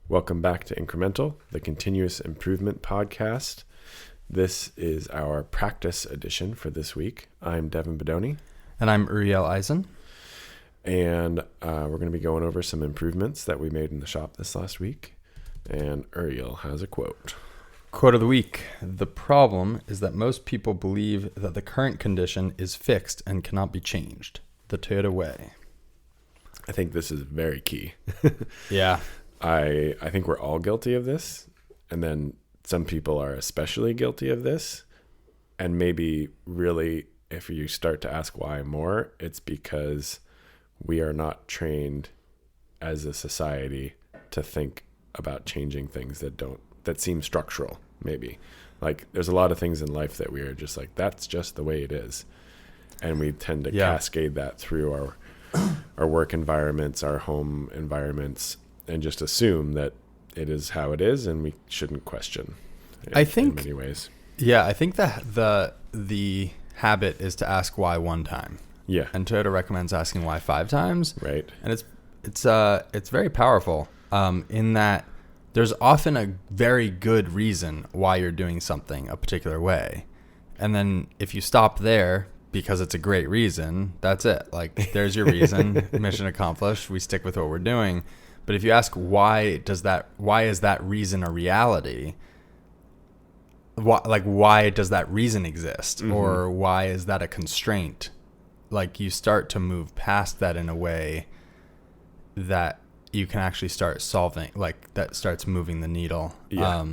Welcome back to Incremental, the continuous improvement podcast. This is our practice edition for this week. I'm Devin Bedoni. And I'm Uriel Eisen. And we're going to be going over some improvements that we made in the shop this last week. And Uriel has a quote. Quote of the week. The problem is that most people believe that the current condition is fixed and cannot be changed. The Toyota way. I think this is very key. Yeah. I think we're all guilty of this. And then some people are especially guilty of this. And maybe really, if you start to ask why more, it's because we are not trained as a society to think about changing things that seem structural, maybe. Like there's a lot of things in life that we are just like, that's just the way it is. And we tend to cascade that through our work environments, our home environments, and just assume that it is how it is, and we shouldn't question in many ways. Yeah, I think that the habit is to ask why one time. Yeah. And Toyota recommends asking why 5 times. Right. And it's very powerful in that there's often a very good reason why you're doing something a particular way. And then if you stop there because it's a great reason, that's it. Like there's your reason, mission accomplished. We stick with what we're doing. But if you ask why is that reason a reality? Why does that reason exist? Mm-hmm. Or why is that a constraint? Like you start to move past that in a way that you can actually start solving, like that starts moving the needle. Yeah.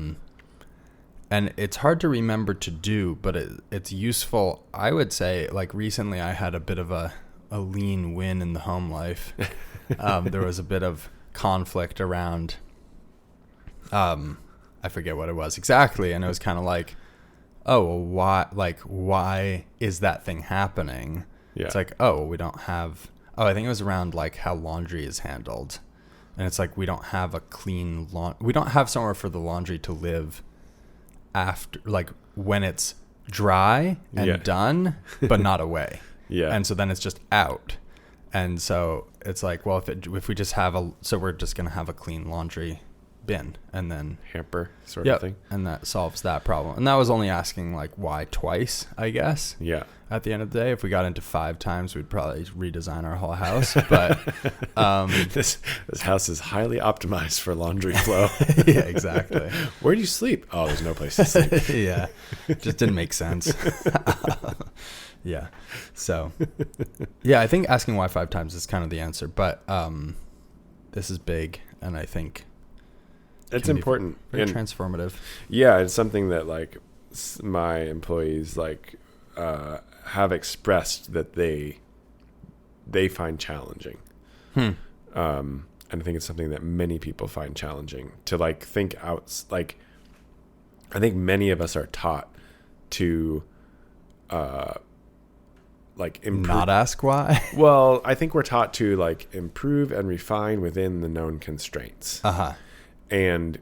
And it's hard to remember to do, but it's useful. I would say like recently I had a bit of a lean win in the home life. There was a bit of conflict around, I forget what it was exactly. And it was kind of like, oh, well, why is that thing happening? Yeah. It's like, we don't have, I think it was around like how laundry is handled. And it's like, we don't have a clean we don't have somewhere for the laundry to live after, like when it's dry and done, but not away. Yeah. And so then it's just out. And so it's like, well, if we just have so we're just going to have a clean laundry bin and then hamper sort of thing. And that solves that problem. And that was only asking like why twice, I guess. Yeah. At the end of the day, if we got into 5 times, we'd probably redesign our whole house. But this house is highly optimized for laundry flow. Yeah, exactly. Where do you sleep? Oh, there's no place to sleep. Yeah. Just didn't make sense. Yeah. So, yeah, I think asking why 5 times is kind of the answer. But this is big, and I think it's important. Very transformative. Yeah, it's something that like my employees like have expressed that they find challenging. And I think it's something that many people find challenging to like think out. Like, I think many of us are taught to like improve. Not ask why. Well, I think we're taught to like improve and refine within the known constraints. And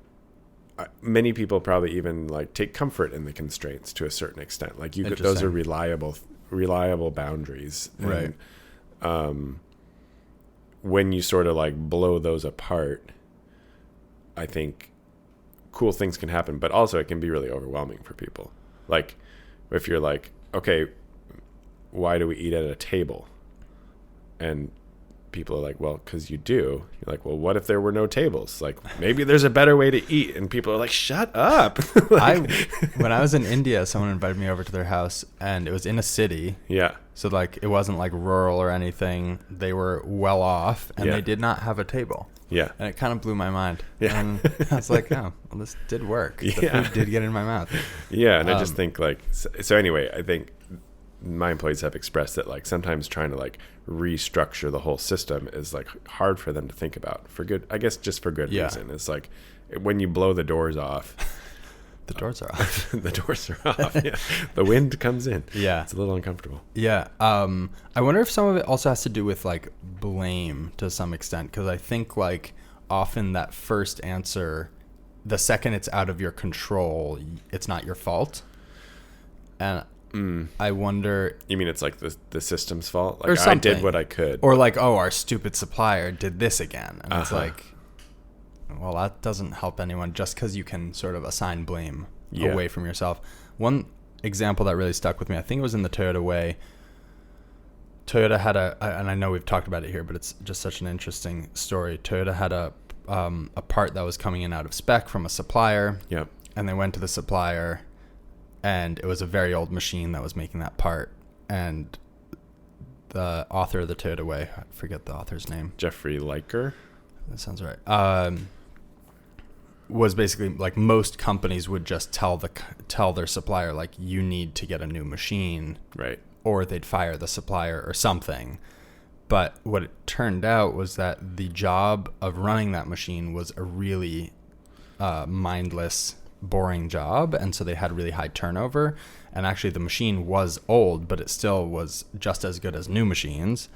many people probably even like take comfort in the constraints to a certain extent. Like those are reliable boundaries. Right. And, when you sort of like blow those apart, I think cool things can happen, but also it can be really overwhelming for people. Like if you're like, okay, why do we eat at a table? And people are like, well, because you do. You're like, well, what if there were no tables? Like, maybe there's a better way to eat. And people are like, shut up. When I was in India, someone invited me over to their house, and it was in a city. Yeah. So, like, it wasn't, like, rural or anything. They were well off, and they did not have a table. Yeah. And it kind of blew my mind. Yeah. And I was like, oh, well, this did work. The food did get in my mouth. Yeah, and I just think, like, so anyway, I think my employees have expressed that like sometimes trying to like restructure the whole system is like hard for them to think about for good, I guess just for good reason. It's like when you blow the doors off, the doors are off. The doors are off. Yeah. The wind comes in. Yeah. It's a little uncomfortable. Yeah. I wonder if some of it also has to do with like blame to some extent. 'Cause I think like often that first answer, the second it's out of your control, it's not your fault. And I wonder. You mean it's like the system's fault? Like or something. I did what I could. Or like, oh, our stupid supplier did this again. And it's like, well, that doesn't help anyone just because you can sort of assign blame Yeah. away from yourself. One example that really stuck with me, I think it was in the Toyota way. Toyota had and I know we've talked about it here, but it's just such an interesting story. Toyota had a part that was coming in out of spec from a supplier. Yep. And they went to the supplier, and it was a very old machine that was making that part. And the author of the Toyota Way, I forget the author's name. Jeffrey Liker. That sounds right. Was basically like most companies would just tell their supplier, like, you need to get a new machine. Right. Or they'd fire the supplier or something. But what it turned out was that the job of running that machine was a really mindless, boring job. And so they had really high turnover. And actually the machine was old, but it still was just as good as new machines.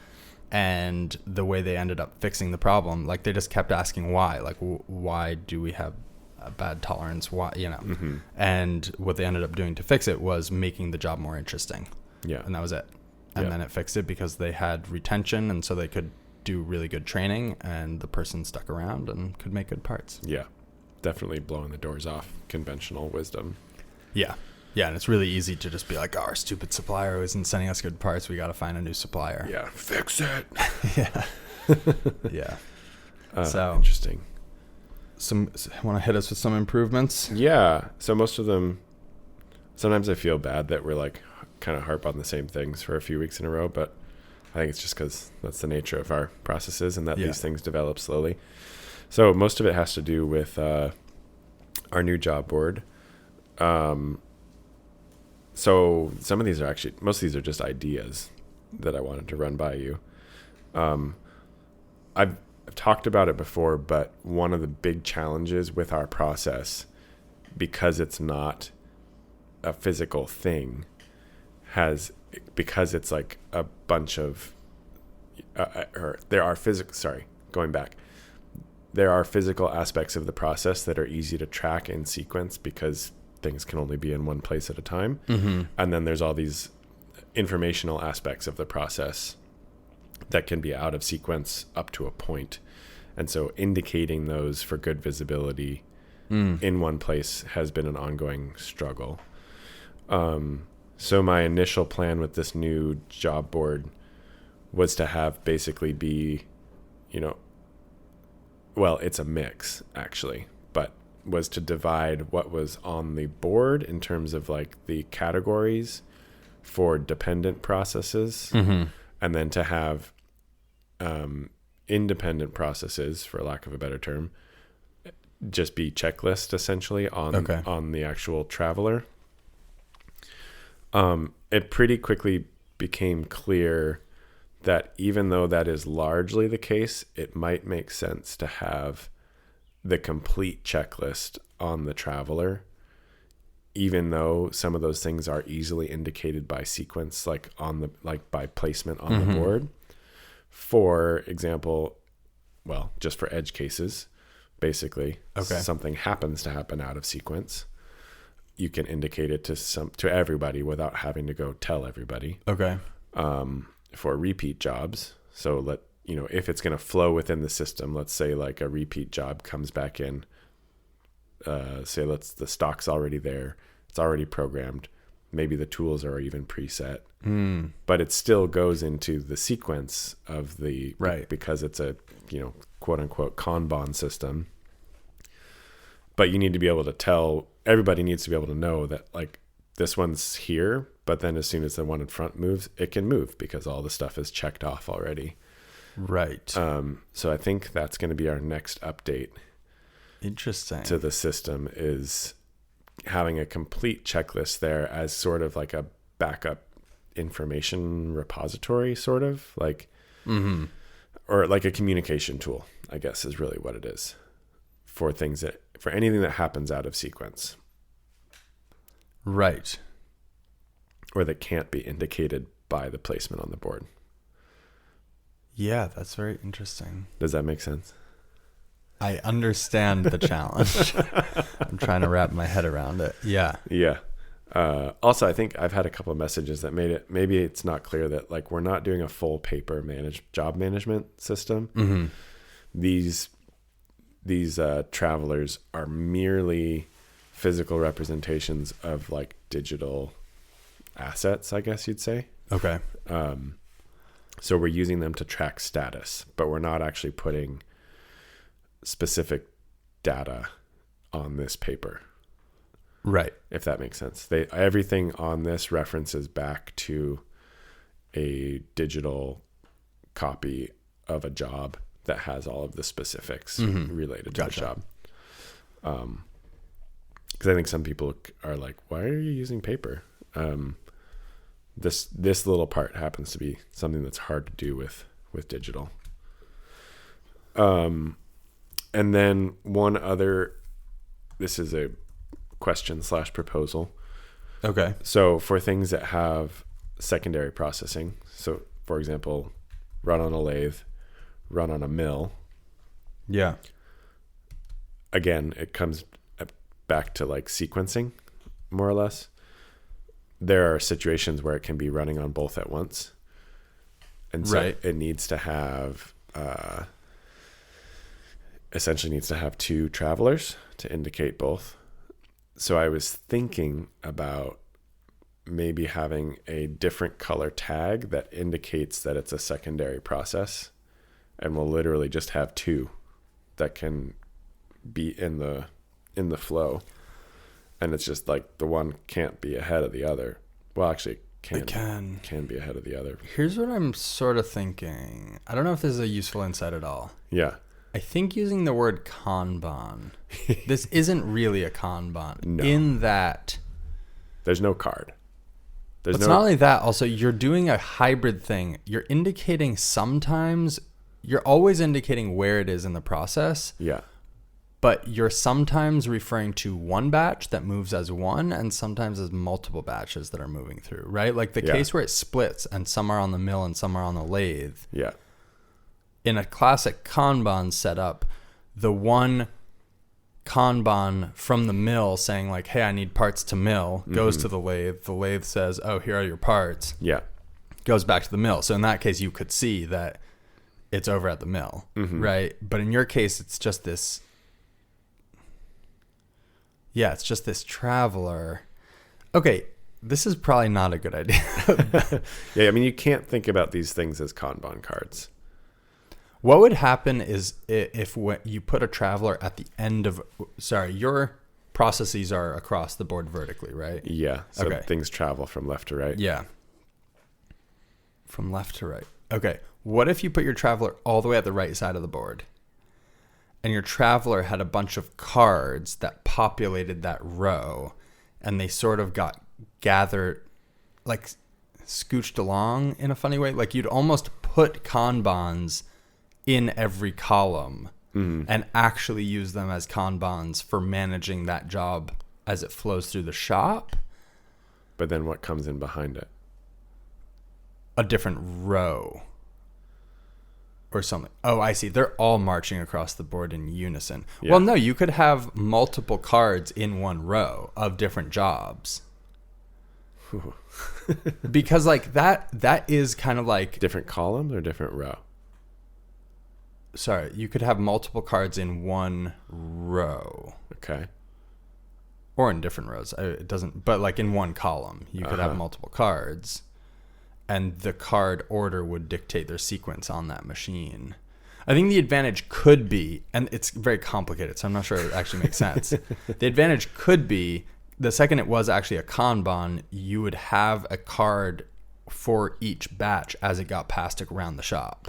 And the way they ended up fixing the problem, like, they just kept asking why. Like, why do we have a bad tolerance? Why, Mm-hmm. And what they ended up doing to fix it was making the job more interesting. Yeah. And that was it. And then it fixed it because they had retention, and so they could do really good training, and the person stuck around and could make good parts. Yeah. Definitely blowing the doors off conventional wisdom. Yeah. Yeah, and it's really easy to just be like, oh, our stupid supplier isn't sending us good parts. We got to find a new supplier. Yeah. Fix it. Yeah. Yeah. So interesting. Want to hit us with some improvements? Yeah. So most of them, sometimes I feel bad that we're like kind of harp on the same things for a few weeks in a row, but I think it's just because that's the nature of our processes and that these things develop slowly. So most of it has to do with our new job board. So some of these are actually, most of these are just ideas that I wanted to run by you. I've talked about it before, but one of the big challenges with our process, because it's not a physical thing, because it's like a bunch of, there are physical aspects of the process that are easy to track in sequence because things can only be in one place at a time. Mm-hmm. And then there's all these informational aspects of the process that can be out of sequence up to a point. And so indicating those for good visibility in one place has been an ongoing struggle. So my initial plan with this new job board was to have basically be, well, it's a mix actually, but was to divide what was on the board in terms of like the categories for dependent processes, and then to have independent processes, for lack of a better term, just be checklist essentially on the actual traveler. It pretty quickly became clear that even though that is largely the case, it might make sense to have the complete checklist on the traveler, even though some of those things are easily indicated by sequence, like by placement on the board. For example, well, just for edge cases, basically, something happens to happen out of sequence. You can indicate it to everybody without having to go tell everybody. Okay. For repeat jobs, so if it's going to flow within the system, let's say like a repeat job comes back in, the stock's already there, it's already programmed, maybe the tools are even preset, but it still goes into the sequence of because it's a quote unquote Kanban system. But you need to be able to everybody needs to be able to know that like this one's here, but then as soon as the one in front moves, it can move because all the stuff is checked off already. Right. So I think that's going to be our next update. Interesting. To the system is having a complete checklist there as sort of like a backup information repository, sort of like, or like a communication tool, I guess is really what it is for anything that happens out of sequence. Right. Or that can't be indicated by the placement on the board. Yeah, that's very interesting. Does that make sense? I understand the challenge. I'm trying to wrap my head around it. Yeah. Yeah. Also, I think I've had a couple of messages that maybe it's not clear that like we're not doing a full paper job management system. These these travelers are merely physical representations of like digital assets, I guess you'd say. Okay. So we're using them to track status, but we're not actually putting specific data on this paper. Right. If that makes sense. Everything on this references back to a digital copy of a job that has all of the specifics related to the job. Because I think some people are like, why are you using paper? This little part happens to be something that's hard to do with digital. And then one other, this is a question/proposal. Okay. So for things that have secondary processing, so for example, run on a lathe, run on a mill. Yeah. Again, it comes back to like sequencing, more or less. There are situations where it can be running on both at once. And so it needs to have, essentially needs to have two travelers to indicate both. So I was thinking about maybe having a different color tag that indicates that it's a secondary process, and we'll literally just have two that can be in the flow. And it's just like the one can't be ahead of the other. Well, actually it can be ahead of the other. Here's what I'm sort of thinking. I don't know if this is a useful insight at all. Yeah. I think using the word Kanban, this isn't really a Kanban. No. In that there's no card. It's not only that, also you're doing a hybrid thing. You're indicating sometimes, you're always indicating where it is in the process. Yeah. But you're sometimes referring to one batch that moves as one and sometimes as multiple batches that are moving through, right? Like the case where it splits and some are on the mill and some are on the lathe. Yeah. In a classic Kanban setup, the one Kanban from the mill saying like, hey, I need parts to mill, goes to the lathe. The lathe says, oh, here are your parts. Yeah. Goes back to the mill. So in that case, you could see that it's over at the mill, right? But in your case, it's just this... Yeah, it's just this traveler. Okay, this is probably not a good idea. Yeah, I mean, you can't think about these things as Kanban cards. What would happen is if you put a traveler at the end of... Sorry, your processes are across the board vertically, right? Yeah, so things travel from left to right. Yeah. From left to right. Okay, what if you put your traveler all the way at the right side of the board? And your traveler had a bunch of cards that populated that row, and they sort of got gathered, like scooched along in a funny way. Like you'd almost put Kanbans in every column and actually use them as Kanbans for managing that job as it flows through the shop. But then what comes in behind it? A different row. Or something. Oh, I see. They're all marching across the board in unison. Yeah. Well, no, you could have multiple cards in one row of different jobs. Because like that is kind of like... Different columns or different row? Sorry, you could have multiple cards in one row. Okay. Or in different rows. It doesn't... But like in one column, you could have multiple cards. And the card order would dictate their sequence on that machine. I think the advantage could be, and it's very complicated, so I'm not sure it actually makes sense. The advantage could be, the second it was actually a Kanban, you would have a card for each batch as it got passed around the shop.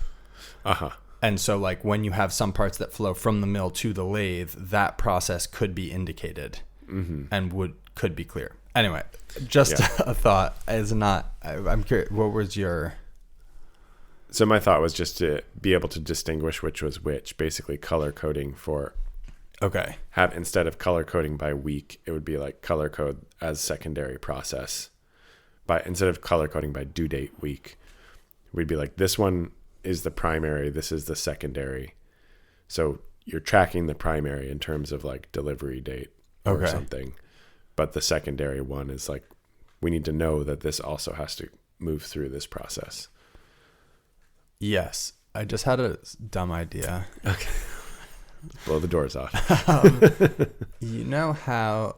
And so like when you have some parts that flow from the mill to the lathe, that process could be indicated and could be clear. Anyway, just a thought is not... I'm curious, what was your... So my thought was just to be able to distinguish which was which, basically color coding for... Okay. Instead of color coding by week, it would be like color code as secondary process. Instead of color coding by due date week, we'd be like, this one is the primary, this is the secondary. So you're tracking the primary in terms of like delivery date or something. But the secondary one is like, we need to know that this also has to move through this process. Yes. I just had a dumb idea. Okay. Blow the doors off. You know how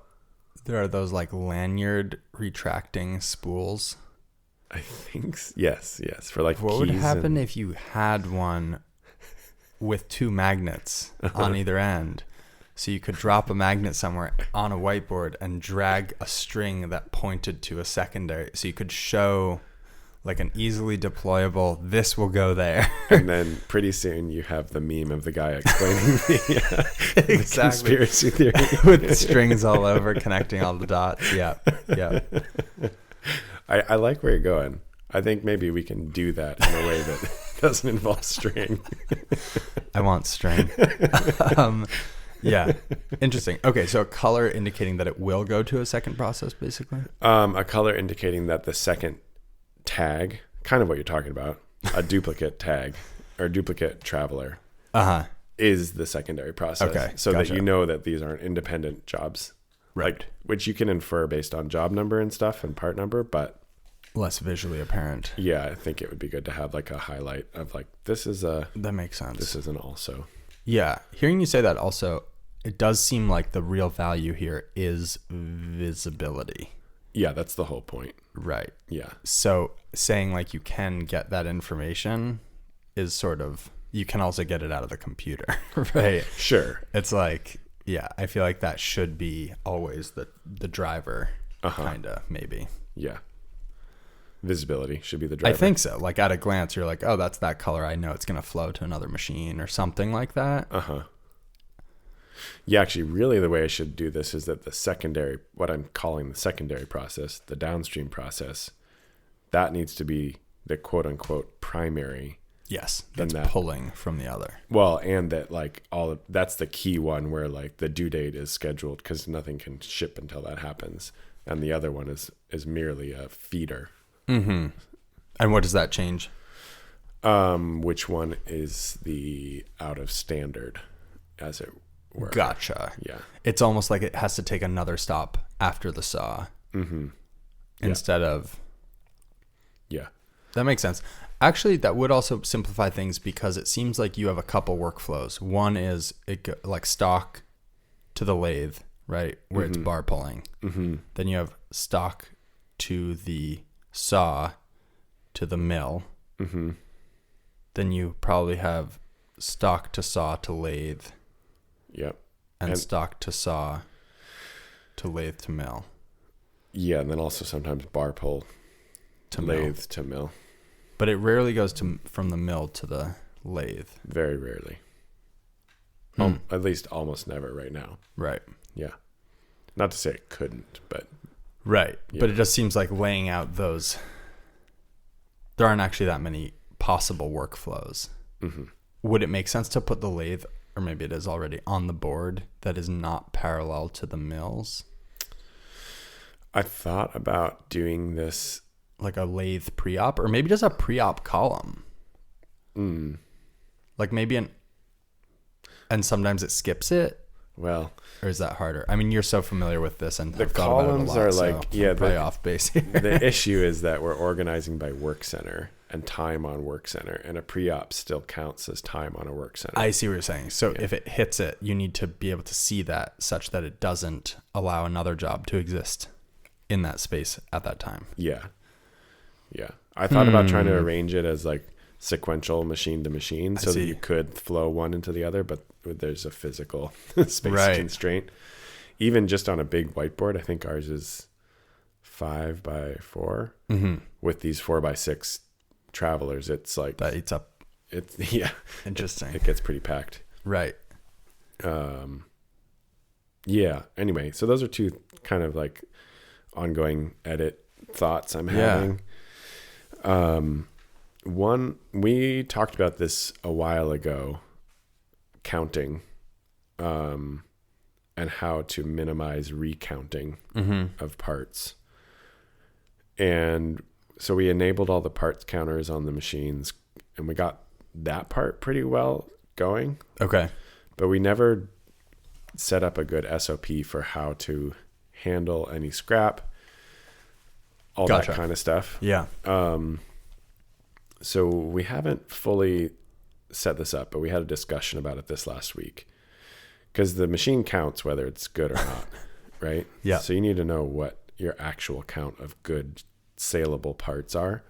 there are those like lanyard retracting spools? I think yes. For like What would keys happen and- if you had one with two magnets on either end? So you could drop a magnet somewhere on a whiteboard and drag a string that pointed to a secondary. So you could show like an easily deployable, this will go there. And then pretty soon you have the meme of the guy explaining the Exactly. conspiracy theory. With strings all over connecting all the dots. Yeah. I like where you're going. I think maybe we can do that in a way that doesn't involve string. I want string. Yeah. Interesting. Okay. So a color indicating that it will go to a second process, basically. A color indicating that the second tag, kind of what you're talking about, a duplicate tag or duplicate traveler, is the secondary process. Okay, So gotcha. that you know that these aren't independent jobs. Right. Like, which you can infer based on job number and stuff and part number, but Less visually apparent. yeah, I think it would be good to have like a highlight of like, this is a, That makes sense. this is an also. Yeah. Hearing you say that also, it does seem like the real value here is visibility. Yeah, that's the whole point. Right. Yeah. So saying like you can get that information is sort of, you can also get it out of the computer, right? Sure. It's like, yeah, I feel like that should be always the driver, kind of, maybe. Yeah. Visibility should be the driver. I think so. Like at a glance, you're like, oh, that's that color. I know it's going to flow to another machine or something like that. Yeah, actually, really the way I should do this is that the secondary, what I'm calling the secondary process, the downstream process, that needs to be the quote unquote primary. Yes. That's that. pulling from the other. Well, and that like that's the key one where like the due date is scheduled because nothing can ship until that happens. And the other one is merely a feeder. Mm-hmm. And what does that change? Which one is the out of standard, as it were. Gotcha. Yeah. It's almost like it has to take another stop after the saw. Mm-hmm. Instead of... Yeah. That makes sense. Actually, that would also simplify things because it seems like you have a couple workflows. One is like stock to the lathe, right? Where it's bar pulling. Mm-hmm. Then you have stock to the saw to the mill. Mm-hmm. Then you probably have stock to saw to lathe. Yep. And stock to saw to lathe to mill. Yeah, and then also sometimes bar pull To lathe mill. to mill. But it rarely goes from the mill to the lathe. Very rarely. At least almost never right now. Right. Yeah. Not to say it couldn't, but... Right. Yeah. But it just seems like laying out those... There aren't actually that many possible workflows. Mm-hmm. Would it make sense to put the lathe, or maybe it is already, on the board that is not parallel to the mills? I thought about doing this... Like a lathe pre-op, or maybe just a pre-op column. Like maybe and sometimes it skips it, Well, or is that harder? I mean, you're so familiar with this, and the have thought about it a columns lot, are so like, yeah, I'm probably off base here. the issue is that we're organizing by work center and time on work center, and a pre-op still counts as time on a work center. I see what you're saying. So if it hits it, you need to be able to see that such that it doesn't allow another job to exist in that space at that time. Yeah. I thought about trying to arrange it as like sequential machine to machine so that you could flow one into the other, but there's a physical space constraint. Even just on a big whiteboard, I think ours is 5x4 with these 4x6 travelers. It's like That eats up. it's Interesting. it gets pretty packed. Right. Yeah. Anyway, so those are two kind of like ongoing edit thoughts I'm having. One, we talked about this a while ago, counting, and how to minimize recounting of parts. And so we enabled all the parts counters on the machines, and we got that part pretty well going. Okay. But we never set up a good SOP for how to handle any scrap, all that kind of stuff. Yeah. So we haven't fully set this up, but we had a discussion about it this last week. because the machine counts whether it's good or not, right? Yeah. So you need to know what your actual count of good saleable parts are.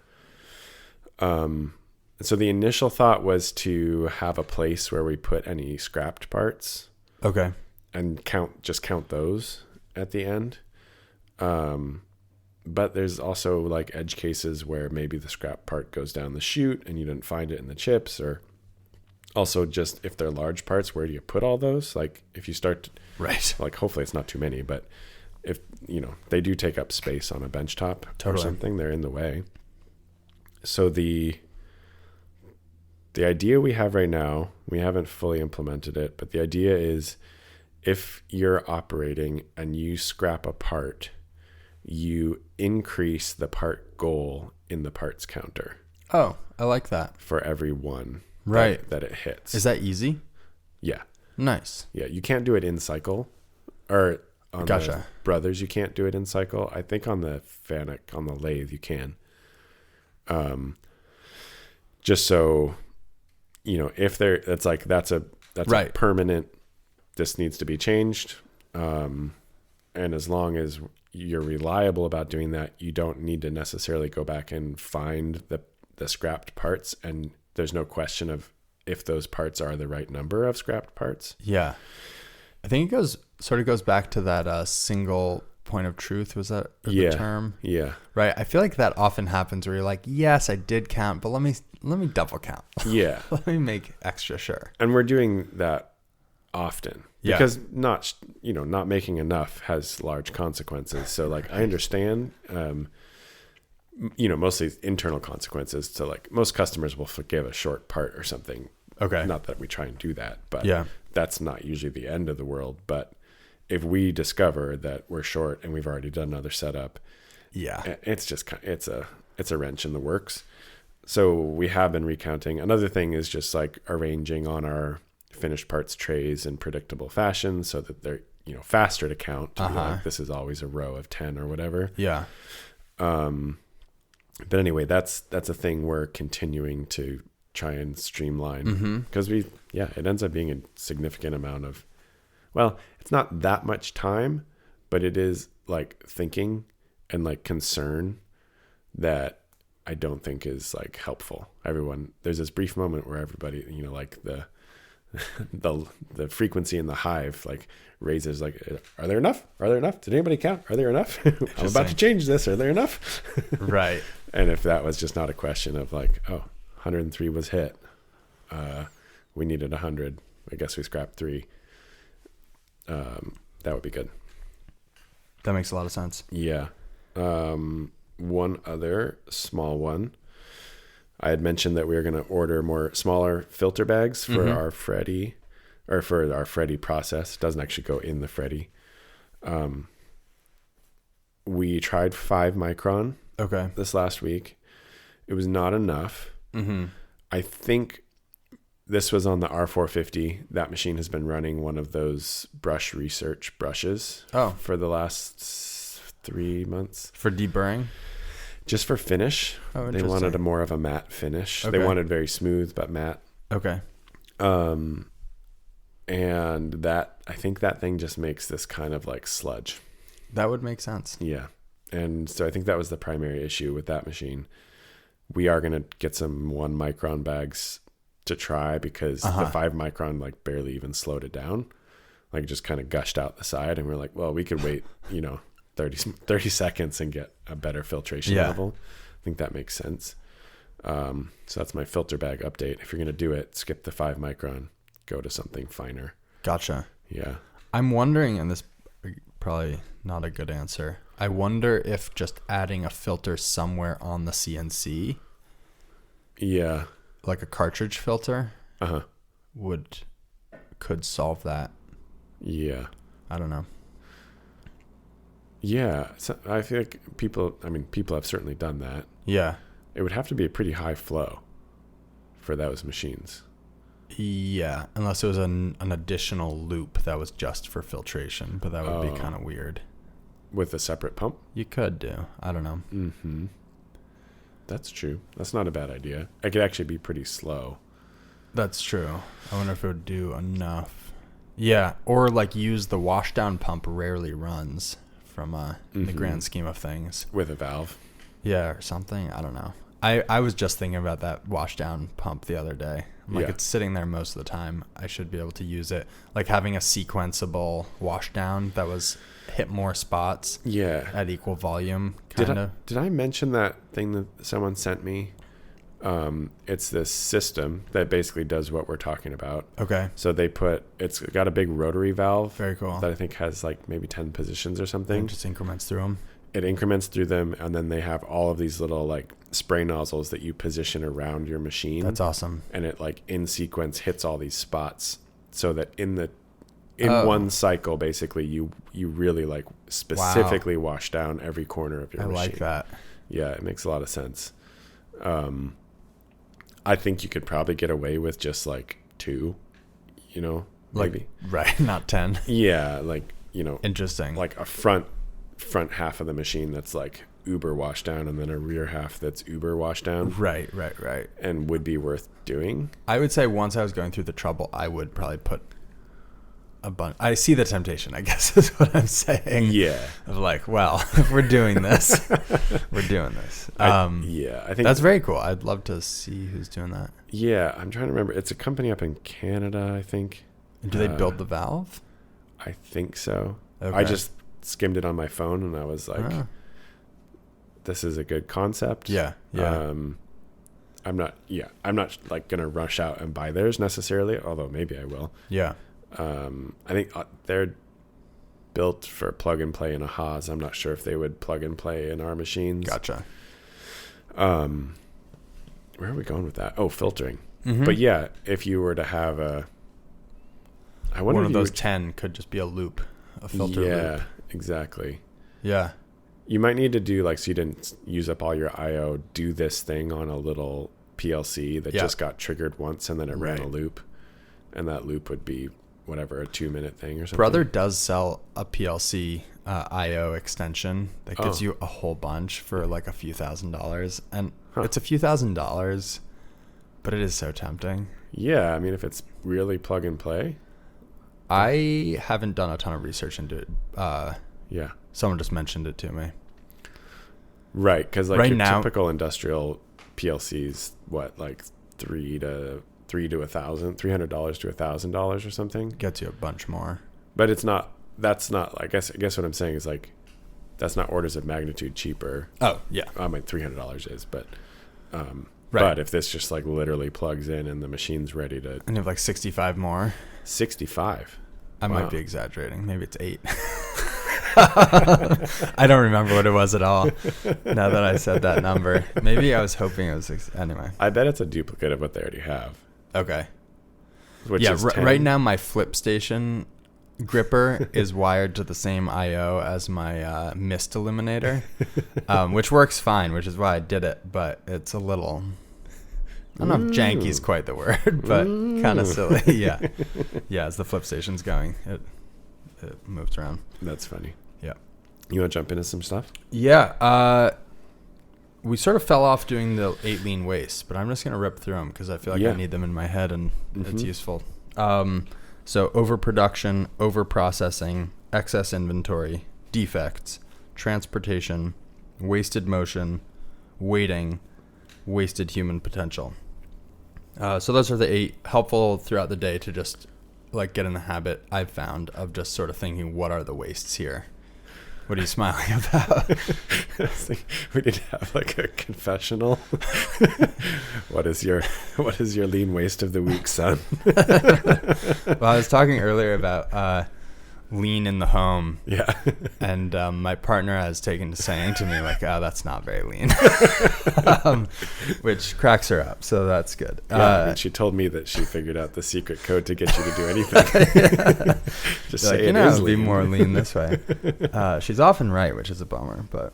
So the initial thought was to have a place where we put any scrapped parts. Okay. And count those at the end. But there's also like edge cases where maybe the scrap part goes down the chute and you didn't find it in the chips, or also just if they're large parts, where do you put all those? Like if you start to, right, like hopefully it's not too many, but if they do take up space on a bench top or something, they're in the way. So the idea we have right now, we haven't fully implemented it, but the idea is if you're operating and you scrap a part, you increase the part goal in the parts counter. Oh, I like that. For every one that it hits. Is that easy? Yeah. Nice. Yeah, you can't do it in cycle. Or on Gotcha. the Brothers, you can't do it in cycle. I think on the Fanuc, on the lathe, you can. Just so, if that's a permanent, this needs to be changed. And as long as you're reliable about doing that, you don't need to necessarily go back and find the scrapped parts. And there's no question of if those parts are the right number of scrapped parts. Yeah. I think it goes back to that single point of truth. Was that the term? Yeah. Right. I feel like that often happens where you're like, yes, I did count, but let me double count. Yeah. Let me make extra sure. And we're doing that often. Yeah. Because not making enough has large consequences. So like I understand, mostly internal consequences to like most customers will forgive a short part or something. Okay. Not that we try and do that, but that's not usually the end of the world. But if we discover that we're short and we've already done another setup, it's just, it's a wrench in the works. So we have been recounting. Another thing is just like arranging on our finished parts trays in predictable fashion so that they're, faster to count. To be like, this is always a row of 10 or whatever. Yeah. But anyway, that's a thing we're continuing to try and streamline because it ends up being a significant amount of, it's not that much time, but it is like thinking and like concern that I don't think is like helpful. There's this brief moment where everybody, like the frequency in the hive like raises, like, are there enough? Did anybody count? Are there enough? I'm about to change this. Are there enough? Right. And if that was just not a question of like, 103 was hit, we needed 100, I guess we scrapped 3, that would be good. That makes a lot of sense. Yeah. One other small one, I had mentioned that we were going to order smaller filter bags for our Freddy, or for our Freddy process. It doesn't actually go in the Freddy. We tried 5 micron this last week. It was not enough. I think this was on the R450. That machine has been running one of those brush research brushes for the last 3 months. For deburring? Just for finish. They wanted more of a matte finish. They wanted very smooth but matte. Okay. And I think that thing just makes this kind of like sludge. That would make sense. Yeah. And so I think that was the primary issue with that machine. We are going to get some 1 micron bags to try because the 5 micron like barely even slowed it down. Like just kind of gushed out the side, and we're like, well, we could wait, 30 seconds and get a better filtration level. I think that makes sense. So that's my filter bag update. If you're going to do it, skip the 5 micron, go to something finer. Gotcha. Yeah. I'm wondering, and this probably not a good answer, I wonder if just adding a filter somewhere on the CNC, like a cartridge filter, could solve that. Yeah. I don't know. Yeah. So I feel like people have certainly done that. Yeah. It would have to be a pretty high flow for those machines. Yeah. Unless it was an additional loop that was just for filtration, but that would be kind of weird. With a separate pump? You could do. I don't know. Mm-hmm. That's true. That's not a bad idea. It could actually be pretty slow. That's true. I wonder if it would do enough. Yeah, or like use the washdown pump rarely runs from the grand scheme of things. With a valve. Yeah, or something. I don't know. I was just thinking about that washdown pump the other day. I'm like, it's sitting there most of the time. I should be able to use it. Like having a sequenceable washdown that was hit more spots. Yeah. At equal volume, kind of. Did I mention that thing that someone sent me? It's this system that basically does what we're talking about. Okay. So it's got a big rotary valve. Very cool. That I think has like maybe 10 positions or something. It just increments through them. It increments through them, and then they have all of these little like spray nozzles that you position around your machine. That's awesome. And it like in sequence hits all these spots, so that in one cycle, basically you really like specifically wash down every corner of your machine. I like that. Yeah, it makes a lot of sense. I think you could probably get away with just like 2, maybe. Right, not 10. Yeah, like, Interesting. Like a front half of the machine that's like uber wash down, and then a rear half that's uber wash down. Right. And would be worth doing. I would say once I was going through the trouble, I would probably put a bunch. I see the temptation, I guess is what I'm saying. Yeah. Of like, well, if we're doing this, we're doing this. I think that's very cool. I'd love to see who's doing that. Yeah, I'm trying to remember. It's a company up in Canada, I think. And do they build the valve? I think so. Okay. I just skimmed it on my phone, and I was like, this is a good concept. Yeah. I'm not like going to rush out and buy theirs necessarily, although maybe I will. Yeah. I think they're built for plug and play in a Haas. I'm not sure if they would plug and play in our machines. Gotcha. Where are we going with that? Oh, filtering. Mm-hmm. But yeah, if you were to have one of those 10 could just be a loop, a filter loop. Yeah, exactly. Yeah. You might need to do, like, so you didn't use up all your IO, do this thing on a little PLC that just got triggered once, and then it ran a loop. And that loop would be, whatever, a 2-minute thing or something. Brother does sell a PLC IO extension that gives you a whole bunch for like a few $1,000s. And it's a few $1,000s, but it is so tempting. Yeah, I mean, if it's really plug and play. I haven't done a ton of research into it. Yeah. Someone just mentioned it to me. Right, because like right your now, typical industrial PLCs, what, like $300 to $1,000 or something? Gets you a bunch more. But it's not, that's not, I guess what I'm saying is like, that's not orders of magnitude cheaper. Oh, yeah. I mean, $300 is, but but if this just like literally plugs in and the machine's ready to. And you have like 65 more. 65. I might be exaggerating. Maybe it's 8. I don't remember what it was at all now that I said that number. Maybe I was hoping it was 6. Anyway. I bet it's a duplicate of what they already have. Okay. Which is right now my flip station gripper is wired to the same IO as my mist eliminator, which works fine, which is why I did it, but it's a little, I don't know if janky is quite the word, but kind of silly. Yeah. As the flip station's going, it moves around. That's funny. Yeah. You want to jump into some stuff? Yeah. We sort of fell off doing the 8 lean wastes, but I'm just going to rip through them because I feel like I need them in my head and it's useful. So overproduction, overprocessing, excess inventory, defects, transportation, wasted motion, waiting, wasted human potential. So those are the 8, helpful throughout the day to just like get in the habit I've found of just sort of thinking, what are the wastes here? What are you smiling about? We need to have like a confessional. What is your lean waste of the week, son? Well, I was talking earlier about lean in the home. Yeah. And my partner has taken to saying to me like, "Oh, that's not very lean," which cracks her up. So that's good. Yeah, I mean, she told me that she figured out the secret code to get you to do anything. Just say like, it is lean. Be more lean this way. She's often right, which is a bummer. But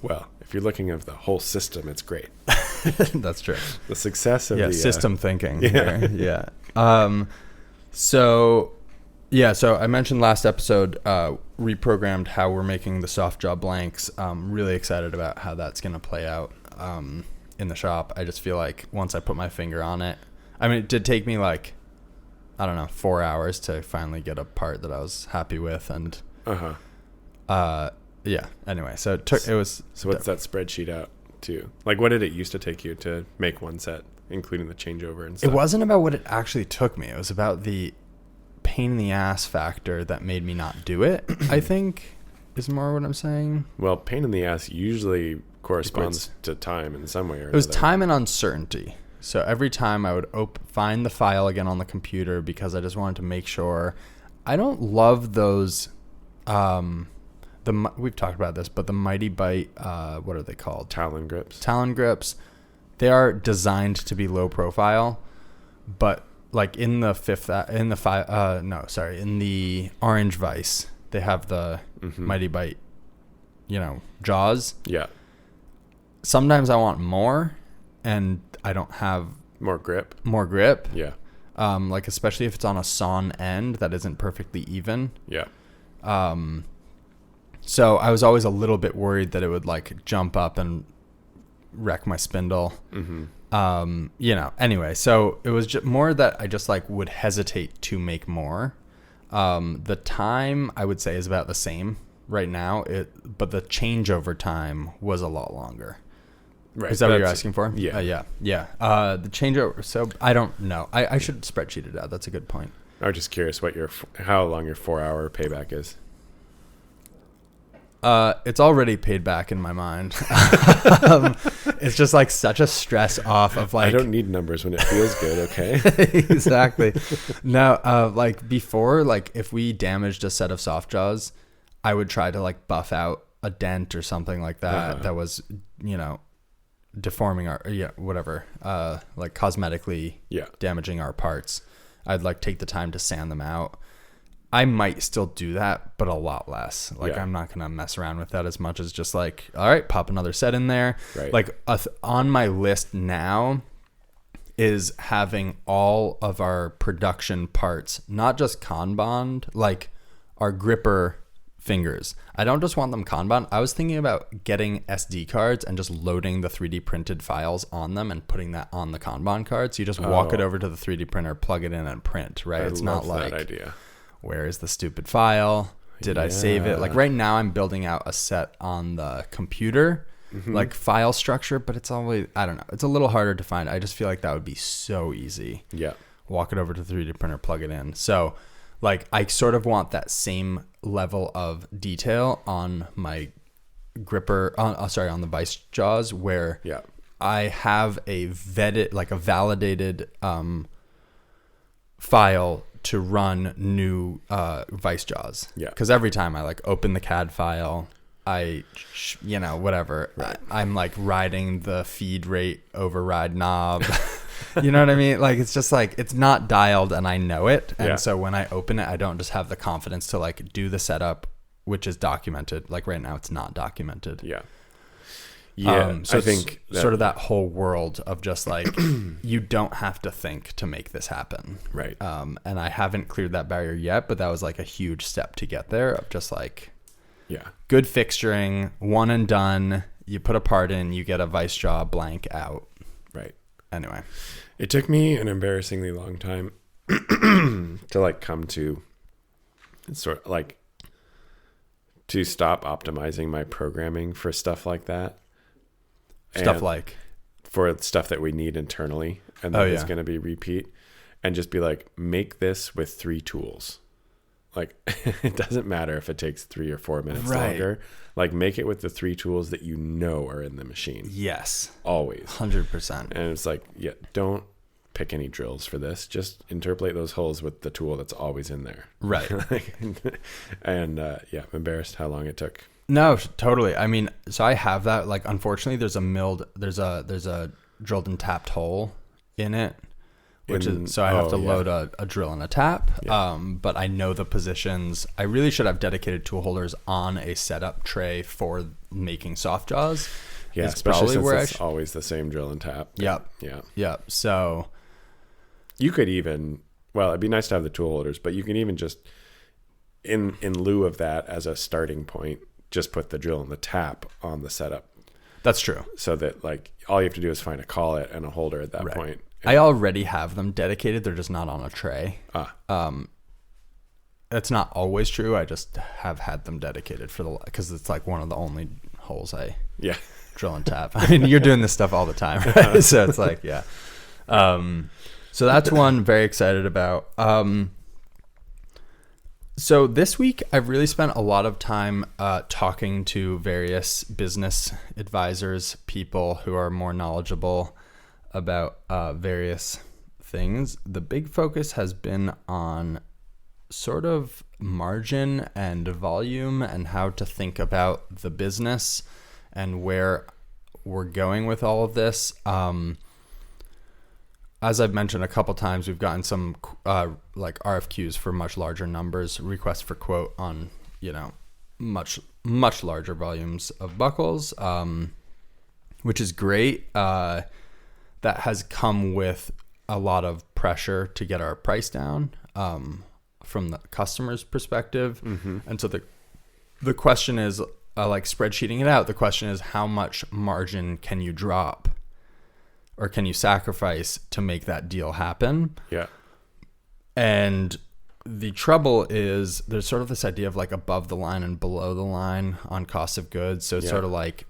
well, if you're looking at the whole system, it's great. That's true. The success of the system thinking. Yeah. So I mentioned last episode, reprogrammed how we're making the soft jaw blanks. Really excited about how that's going to play out in the shop. I just feel like once I put my finger on it, I mean, it did take me like I don't know, 4 hours to finally get a part that I was happy with. And, yeah, anyway, so it was. So what's that spreadsheet out to? Like, what did it used to take you to make one set, including the changeover and stuff? It wasn't about what it actually took me. It was about the pain in the ass factor that made me not do it, I think, is more what I'm saying. Well, pain in the ass usually corresponds to time in some way or another. It was time and uncertainty. So every time I would find the file again on the computer because I just wanted to make sure. I don't love those, we've talked about this, but the Mighty Bite, what are they called? Talon grips. Talon grips. They are designed to be low profile, but like in the orange vise, they have the Mighty Bite, jaws. Yeah. Sometimes I want more, and I don't have more grip. Yeah. Like especially if it's on a sawn end that isn't perfectly even. Yeah. So I was always a little bit worried that it would like jump up and wreck my spindle. Anyway, so it was just more that I just like would hesitate to make more. The time I would say is about the same right now, but the changeover time was a lot longer. Right. Is that what you're asking for? Yeah. Yeah. The changeover. So I don't know. I should spreadsheet it out. That's a good point. I was just curious how long your 4-hour payback is. It's already paid back in my mind. It's just like such a stress off of like. I don't need numbers when it feels good. Okay. Exactly. No, like before, like if we damaged a set of soft jaws, I would try to like buff out a dent or something like that. That was, deforming our whatever, like cosmetically damaging our parts. I'd like take the time to sand them out. I might still do that, but a lot less. Like I'm not gonna mess around with that as much as just like, all right, pop another set in there. Right. Like on my list now is having all of our production parts, not just Kanban, like our gripper fingers. I don't just want them Kanban. I was thinking about getting SD cards and just loading the 3D printed files on them and putting that on the Kanban card. So you just walk it over to the 3D printer, plug it in, and print. Right? It's not like that idea. Where is the stupid file? Did I save it? Like right now, I'm building out a set on the computer, like file structure, but it's always I don't know. It's a little harder to find. I just feel like that would be so easy. Yeah. Walk it over to the 3D printer, plug it in. So. Like I sort of want that same level of detail on my gripper, on the vice jaws where I have a validated file to run new vice jaws. Yeah. Because every time I like open the CAD file, whatever, right. I'm like riding the feed rate override knob. You know what I mean? Like, it's just like, it's not dialed and I know it. And so when I open it, I don't just have the confidence to like do the setup, which is documented. Like right now it's not documented. Yeah. Yeah. So I think sort of that whole world of just like, you don't have to think to make this happen. Right. And I haven't cleared that barrier yet, but that was like a huge step to get there of just like, good fixturing, one and done. You put a part in, you get a vice jaw blank out. Right. Anyway, it took me an embarrassingly long time to like come to sort of like to stop optimizing my programming for stuff like that. Stuff like for stuff that we need internally and that is going to be repeat, and just be like, make this with 3 tools. Like it doesn't matter if it takes 3 or 4 minutes longer. Like make it with the 3 tools that you know are in the machine. Yes. Always. 100%. And it's like, don't pick any drills for this. Just interpolate those holes with the tool that's always in there. Right. I'm embarrassed how long it took. No, totally. I mean, so I have that. Like, unfortunately, there's a drilled and tapped hole in it. So I have to load a drill and a tap. Yeah. But I know the positions. I really should have dedicated tool holders on a setup tray for making soft jaws. Yeah, especially since it's always the same drill and tap. Yep. Yeah. So you could even, it'd be nice to have the tool holders, but you can even just, in lieu of that as a starting point, just put the drill and the tap on the setup. That's true. So that like all you have to do is find a collet and a holder at that point. I already have them dedicated. They're just not on a tray. That's not always true. I just have had them dedicated because it's like one of the only holes I drill and tap. I mean, you're doing this stuff all the time, right? So it's like, yeah. So that's one I'm very excited about. So this week I've really spent a lot of time talking to various business advisors, people who are more knowledgeable about various things. The big focus has been on sort of margin and volume and how to think about the business and where we're going with all of this. As I've mentioned a couple times, we've gotten some like RFQs for much larger numbers, requests for quote on, much larger volumes of buckles, which is great. That has come with a lot of pressure to get our price down from the customer's perspective. Mm-hmm. And so the question is, like spreadsheeting it out, the question is how much margin can you drop or can you sacrifice to make that deal happen? Yeah. And the trouble is there's sort of this idea of like above the line and below the line on cost of goods. So it's sort of like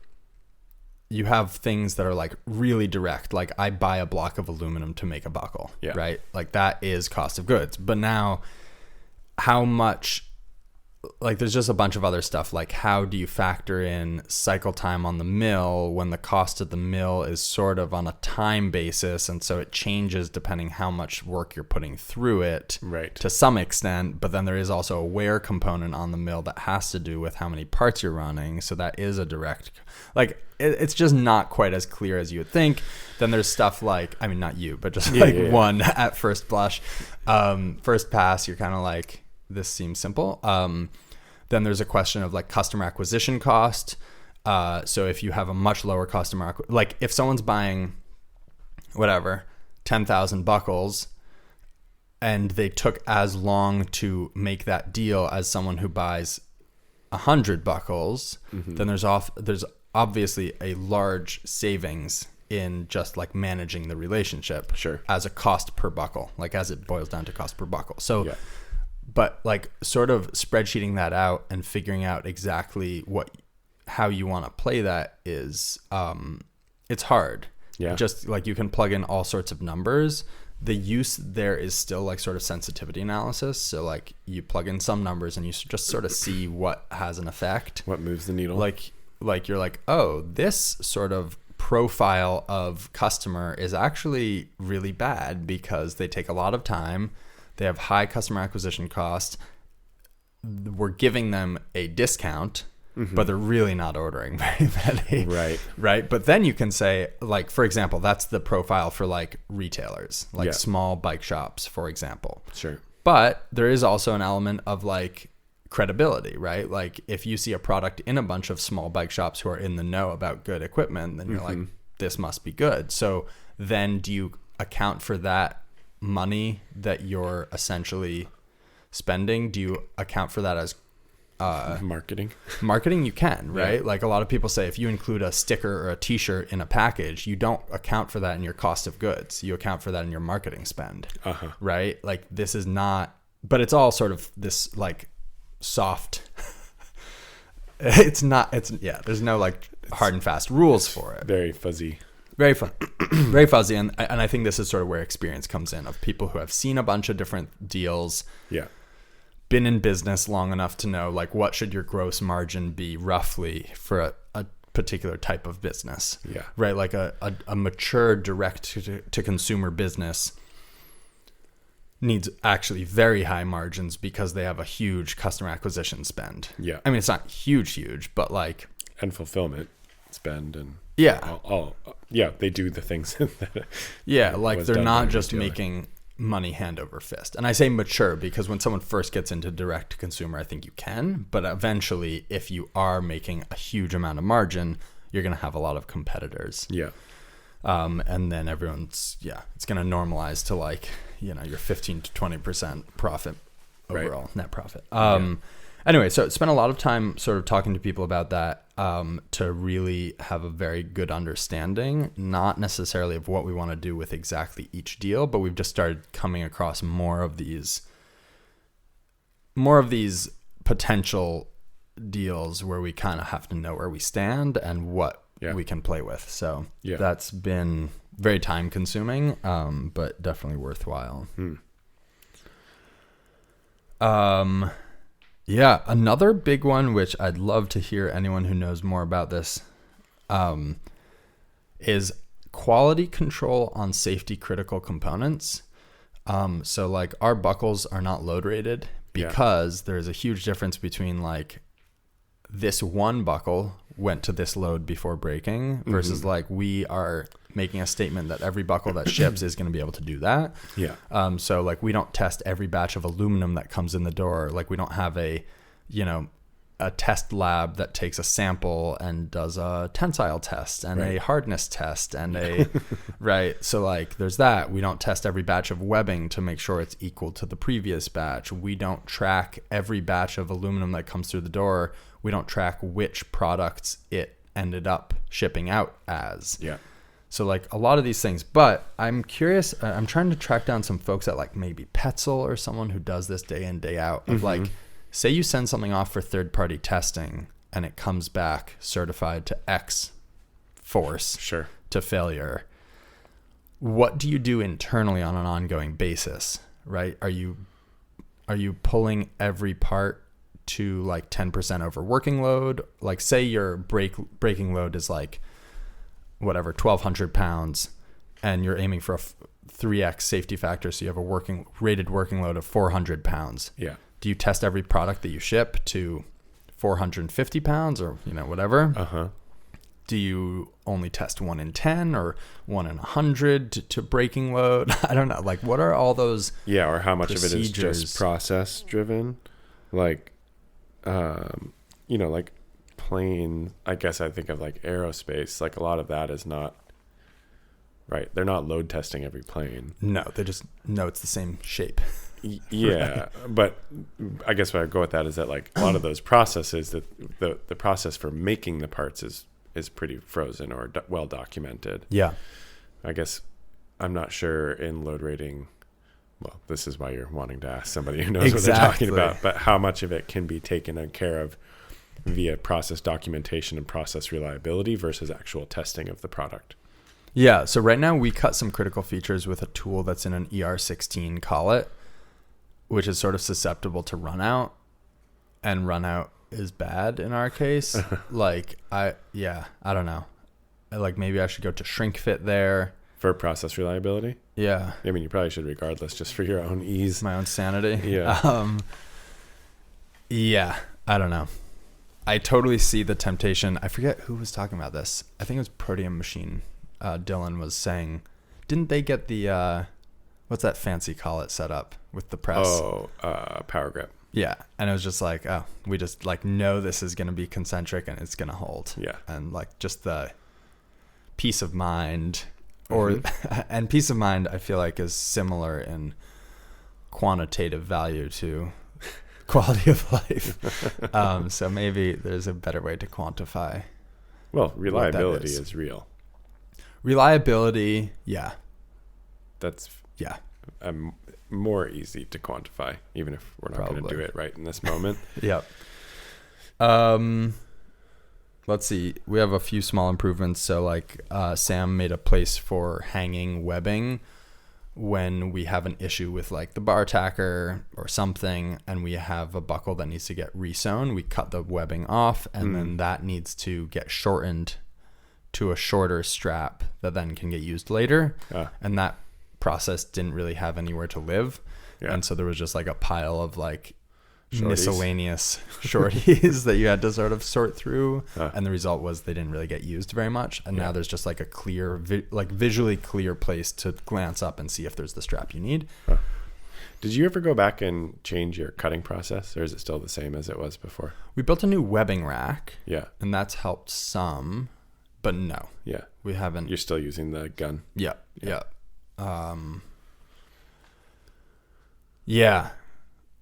you have things that are like really direct. Like I buy a block of aluminum to make a buckle, right? Like that is cost of goods. But now how much, like there's just a bunch of other stuff. Like how do you factor in cycle time on the mill when the cost of the mill is sort of on a time basis, and so it changes depending how much work you're putting through it, right, to some extent. But then there is also a wear component on the mill that has to do with how many parts you're running, so that is a direct, like it's just not quite as clear as you would think. Then there's stuff like, I mean not you, but just one at first blush, first pass, you're kind of like, this seems simple. Then there's a question of like customer acquisition cost. So if you have a much lower customer, like if someone's buying whatever, 10,000 buckles and they took as long to make that deal as someone who buys 100 buckles, mm-hmm. then there's obviously a large savings in just like managing the relationship as a cost per buckle, like as it boils down to cost per buckle. So but like sort of spreadsheeting that out and figuring out exactly how you want to play that is, it's hard. Yeah. Just like you can plug in all sorts of numbers. The use there is still like sort of sensitivity analysis. So like you plug in some numbers and you just sort of see what has an effect. What moves the needle. Like you're like, oh, this sort of profile of customer is actually really bad because they take a lot of time. They have high customer acquisition cost. We're giving them a discount, mm-hmm. but they're really not ordering very many. Right. But then you can say, like, for example, that's the profile for like retailers, like small bike shops, for example. Sure. But there is also an element of like credibility, right? Like if you see a product in a bunch of small bike shops who are in the know about good equipment, then you're mm-hmm. like, this must be good. So then do you account for that money that you're essentially spending? Do you account for that as marketing? You can, right? Like a lot of people say if you include a sticker or a t-shirt in a package, you don't account for that in your cost of goods. You account for that in your marketing spend, right? Like this is not, but it's all sort of this like soft, there's no like hard and fast rules for it. Very fuzzy. Very very fuzzy, and I think this is sort of where experience comes in, of people who have seen a bunch of different deals, been in business long enough to know like what should your gross margin be roughly for a particular type of business, right? Like a mature direct to consumer business needs actually very high margins because they have a huge customer acquisition spend. I mean it's not huge, but like, and fulfillment spend and they do the things that like they're not just making money hand over fist. And I say mature because when someone first gets into direct to consumer, I think you can, but eventually if you are making a huge amount of margin, you're going to have a lot of competitors. And then everyone's it's going to normalize to like, your 15 to 20% profit overall, net profit. Anyway, so spent a lot of time sort of talking to people about that to really have a very good understanding, not necessarily of what we want to do with exactly each deal, but we've just started coming across more of these potential deals where we kind of have to know where we stand and what we can play with. So that's been very time consuming, but definitely worthwhile. Yeah, another big one, which I'd love to hear anyone who knows more about this, is quality control on safety critical components. So like our buckles are not load rated because there's a huge difference between like this one buckle went to this load before breaking versus like we are making a statement that every buckle that ships is going to be able to do that. So like we don't test every batch of aluminum that comes in the door. Like we don't have a test lab that takes a sample and does a tensile test and a hardness test and a right. So like there's that. We don't test every batch of webbing to make sure it's equal to the previous batch. We don't track every batch of aluminum that comes through the door. We don't track which products it ended up shipping out as. So like a lot of these things, but I'm curious, I'm trying to track down some folks at like maybe Petzl or someone who does this day in, day out of like, say you send something off for third party testing and it comes back certified to X force to failure. What do you do internally on an ongoing basis, right? Are you pulling every part to like 10% over working load? Like say your breaking load is like, whatever, 1,200 pounds, and you're aiming for a 3x safety factor, so you have a rated working load of 400 pounds. Do you test every product that you ship to 450 pounds or whatever? Do you only test 1 in 10 or 1 in 100 to breaking load? I don't know. Like, what are all those? Or how much of it is just process driven? Like, like plane, I guess I think of like aerospace, like a lot of that is not right. They're not load testing every plane. No, they just know it's the same shape. Right. But I guess where I go with that is that like a lot of those processes, that the process for making the parts is pretty frozen or well documented. I guess I'm not sure in load rating. Well, this is why you're wanting to ask somebody who knows what they're talking about, but how much of it can be taken care of via process documentation and process reliability versus actual testing of the product. So right now we cut some critical features with a tool that's in an ER16 collet, which is sort of susceptible to run out, and run out is bad in our case. Like I don't know. Like maybe I should go to shrink fit there. For process reliability? I mean, you probably should regardless, just for your own ease. My own sanity. I don't know. I totally see the temptation. I forget who was talking about this. I think it was Proteum Machine. Dylan was saying, didn't they get the, what's that fancy collet set up with the press? Power grip. And it was just like, we just like know this is going to be concentric and it's going to hold. And like just the peace of mind and peace of mind, I feel like is similar in quantitative value to quality of life. So maybe there's a better way to quantify. Well, reliability is real. Reliability, that's more easy to quantify, even if we're not going to do it right in this moment. Let's see. We have a few small improvements. So like Sam made a place for hanging webbing when we have an issue with like the bar tacker or something and we have a buckle that needs to get resewn. We cut the webbing off and then that needs to get shortened to a shorter strap that then can get used later. And that process didn't really have anywhere to live. And so there was just like a pile of like miscellaneous shorties that you had to sort of sort through. And the result was they didn't really get used very much. And now there's just like a clear, visually clear place to glance up and see if there's the strap you need. Did you ever go back and change your cutting process, or is it still the same as it was before? We built a new webbing rack. And that's helped some, but no. We haven't. You're still using the gun.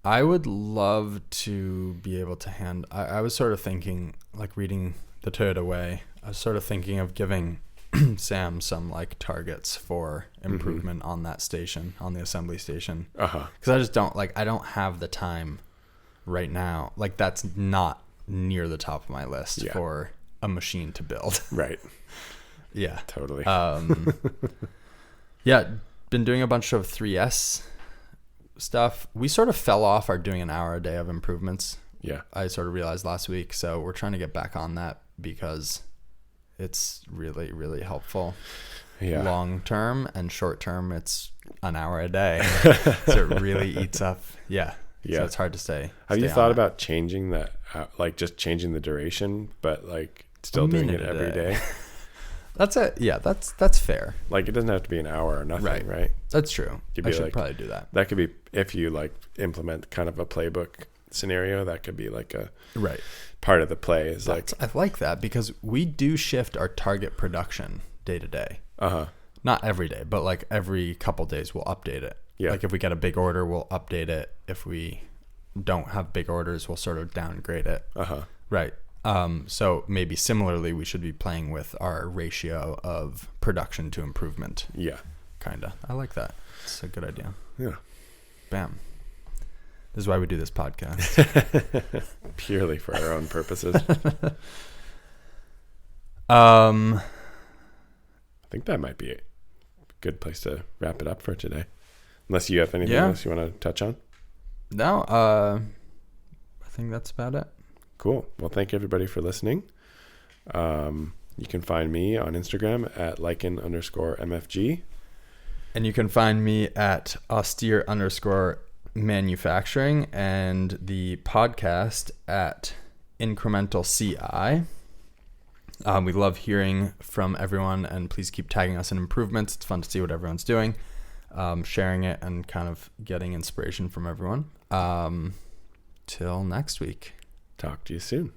I would love to be able to I was sort of thinking, like reading the Toyota Way, I was sort of thinking of giving Sam some like targets for improvement on that station, on the assembly station. Because I just I don't have the time right now. Like that's not near the top of my list for a machine to build. Right. Yeah. Totally. Yeah. Been doing a bunch of 3S stuff. We sort of fell off our doing an hour a day of improvements. Yeah. I sort of realized last week. So we're trying to get back on that because it's really, really helpful. Yeah. Long term and short term, it's an hour a day. So it really eats up. Yeah. Yeah. So it's hard to stay. Have you thought about changing that, like just changing the duration, but like still doing it every day? That's it. Yeah, that's fair. Like it doesn't have to be an hour or nothing, right? That's true. I should probably do that. That could be, if you like implement kind of a playbook scenario, that could be like a part of the play is I like that because we do shift our target production day to day. Not every day, but like every couple days we'll update it. Yeah. Like if we get a big order, we'll update it. If we don't have big orders, we'll sort of downgrade it. Right. So maybe similarly, we should be playing with our ratio of production to improvement. Yeah. Kind of. I like that. It's a good idea. Yeah. Bam. This is why we do this podcast. Purely for our own purposes. I think that might be a good place to wrap it up for today. Unless you have anything else you want to touch on? No. I think that's about it. Cool. Well, thank you everybody for listening. You can find me on Instagram at Lycan_MFG. And you can find me at austere_manufacturing and the podcast at Incremental CI. We love hearing from everyone, and please keep tagging us in improvements. It's fun to see what everyone's doing, sharing it, and kind of getting inspiration from everyone. Till next week. Talk to you soon.